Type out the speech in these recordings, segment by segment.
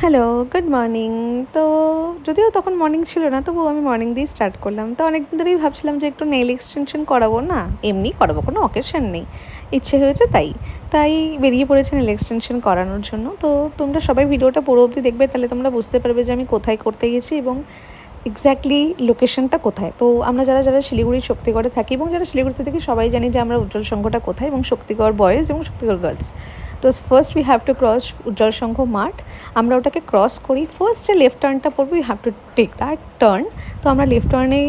Hello, good morning. তো যদিও তখন মর্নিং ছিল না, তবুও আমি মর্নিং দিয়েই স্টার্ট করলাম। তো অনেকদিন ধরেই ভাবছিলাম যে একটু নেইল এক্সটেনশন করাবো, না এমনি করাবো, কোনো অকেশন নেই, ইচ্ছে হয়েছে তাই বেরিয়ে পড়েছি নেইল এক্সটেনশন করানোর জন্য। তো তোমরা সবাই ভিডিওটা পুরো অবধি দেখবে, তাহলে তোমরা বুঝতে পারবে যে আমি কোথায় করতে গেছি এবং এক্স্যাক্টলি লোকেশনটা কোথায়। তো আমরা যারা যারা শিলিগুড়ির শক্তিগড়ে থাকি এবং যারা শিলিগুড়িতে থাকি সবাই জানি যে আমরা উজ্জ্বল সংঘটা কোথায়, এবং শক্তিগড় বয়েজ এবং শক্তিগড় গার্লস। তো first we have to cross Ujjwal Sangha মাঠ। আমরা ওটাকে ক্রস করি, ফার্স্ট যে লেফট টার্নটা পড়বে we have to take that turn. তো আমরা লেফট টার্নে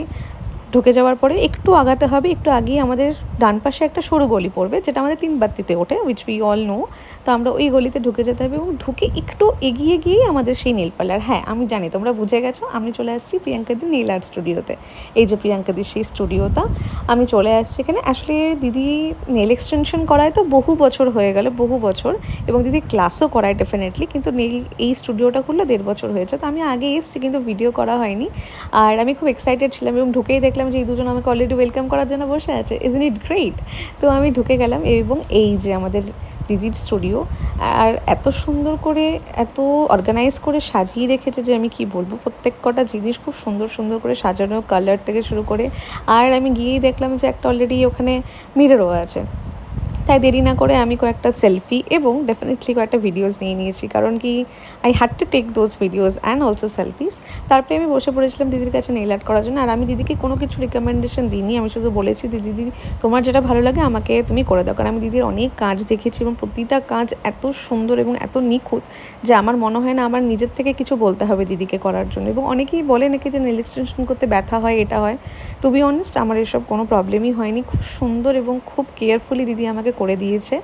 ঢুকে যাওয়ার পরে একটু আগাতে হবে, একটু আগিয়ে আমাদের ডান পাশে একটা সরু গলি পড়বে, যেটা আমাদের 3 বাত্তিতে ওঠে, উইচ উই অল নো। তো আমরা ওই গলিতে ঢুকে যেতে হবে এবং ঢুকে একটু এগিয়ে গিয়েই আমাদের সেই নেল পার্লার। হ্যাঁ, আমি জানি তোমরা বুঝে গেছো, আমি চলে আসছি প্রিয়াঙ্কাদির নেল আর্ট স্টুডিওতে। এই যে প্রিয়াঙ্কাদির সেই স্টুডিওটা, আমি চলে আসছি এখানে। আসলে দিদি নেল এক্সটেনশন করায় তো বহু বছর হয়ে গেল, বহু বছর, এবং দিদি ক্লাসও করায় ডেফিনেটলি, কিন্তু নেল এই স্টুডিওটা খুললে 1.5 বছর হয়েছে। তো আমি আগে এসেছি কিন্তু ভিডিও করা হয়নি। আর আমি খুব এক্সাইটেড ছিলাম এবং ঢুকেই দেখলাম যে এই দুজন আমাকে অলরেডি ওয়েলকাম করার জন্য বসে আছে। Isn't it great? তো আমি ঢুকে গেলাম এবং এই যে আমাদের দিদির স্টুডিও, আর এত সুন্দর করে, এত অর্গানাইজ করে সাজিয়ে রেখেছে যে আমি কি বলবো। প্রত্যেক কটা জিনিস খুব সুন্দর সুন্দর করে সাজানো, কালার থেকে শুরু করে। আর আমি গিয়েই দেখলাম যে একটা অলরেডি ওখানে মিররও আছে। তাই দেরি না করে আমি কয়েকটা সেলফি এবং ডেফিনেটলি কয়েকটা ভিডিওস নিয়ে নিয়েছি, কারণ কি I had to take those videos and also selfies. তারপরে আমি বসে পড়েছিলাম দিদির কাছে নেইল আর্ট করার জন্য। আর আমি দিদিকে কোনো কিছু রিকমেন্ডেশন দিইনি, আমি শুধু বলেছি দিদি তোমার যেটা ভালো লাগে আমাকে তুমি করে দাও। কারণ আমি দিদির অনেক কাজ দেখেছি এবং প্রতিটা কাজ এত সুন্দর এবং এত নিখুঁত যে আমার মনে হয় না আমার নিজের থেকে কিছু বলতে হবে দিদিকে করার জন্য। এবং অনেকেই বলে নাকি যে নেইল এক্সটেনশন করতে ব্যথা হয়, এটা হয়। টু বি অনেস্ট, আমার এসব কোনো প্রবলেমই হয়নি। খুব সুন্দর এবং খুব কেয়ারফুলি দিদি আমাকে করে দিয়েছে।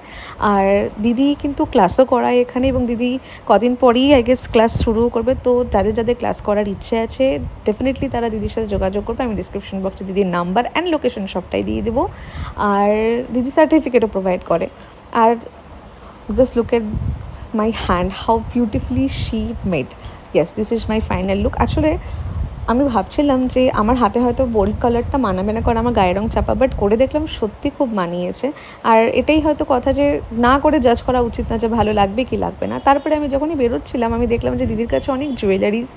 আর দিদি কিন্তু ক্লাসও করায় এখানে, এবং দিদি কদিন পরেই আই গেস ক্লাস শুরু করবে। তো যাদের যাদের ক্লাস করার ইচ্ছে আছে ডেফিনেটলি তারা দিদির সাথে যোগাযোগ করবে। আমি ডিসক্রিপশন বক্সে দিদির নাম্বার অ্যান্ড লোকেশন সবটাই দিয়ে দেবো। আর দিদি সার্টিফিকেটও প্রোভাইড করে। আর just look at my hand, how beautifully she made. Yes, this is my final look. আসলে আমি ভাবছিলাম যে আমার হাতে হয়তো বোল্ড কালারটা মানাবে না, কারণ আমার গায়ের রং চাপা, বাট করে দেখলাম সত্যি খুব মানিয়েছে। আর এটাই হয়তো কথা যে না করে জাজ করা উচিত না যে ভালো লাগবে কি লাগবে না। তারপরে আমি যখনই বেরোচ্ছিলাম আমি দেখলাম যে দিদির কাছে অনেক জুয়েলারিস,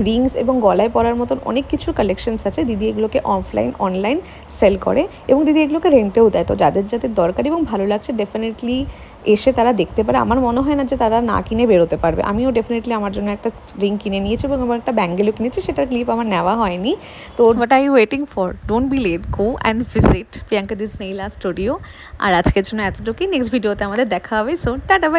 রিংস এবং গলায় পরার মতন অনেক কিছুর কালেকশনস আছে। দিদি এগুলোকে অফলাইন অনলাইন সেল করে এবং দিদি এগুলোকে রেন্টেও দেয়। তো যাদের যাদের দরকার এবং ভালো লাগছে ডেফিনেটলি এসে তারা দেখতে পারে। আমার মনে হয় না যে তারা না কিনে বেরোতে পারবে। আমিও ডেফিনেটলি আমার জন্য একটা রিং কিনে নিয়েছি এবং আমার একটা ব্যাঙ্গেলও কিনেছি, সেটার ক্লিপ আমার নেওয়া হয়নি। তো what are you waiting for? Don't be late, go and visit Priyankadi's nail art studio. আর আজকের জন্য এতটুকুই, নেক্সট ভিডিওতে আমাদের দেখা হবে। So tata, by.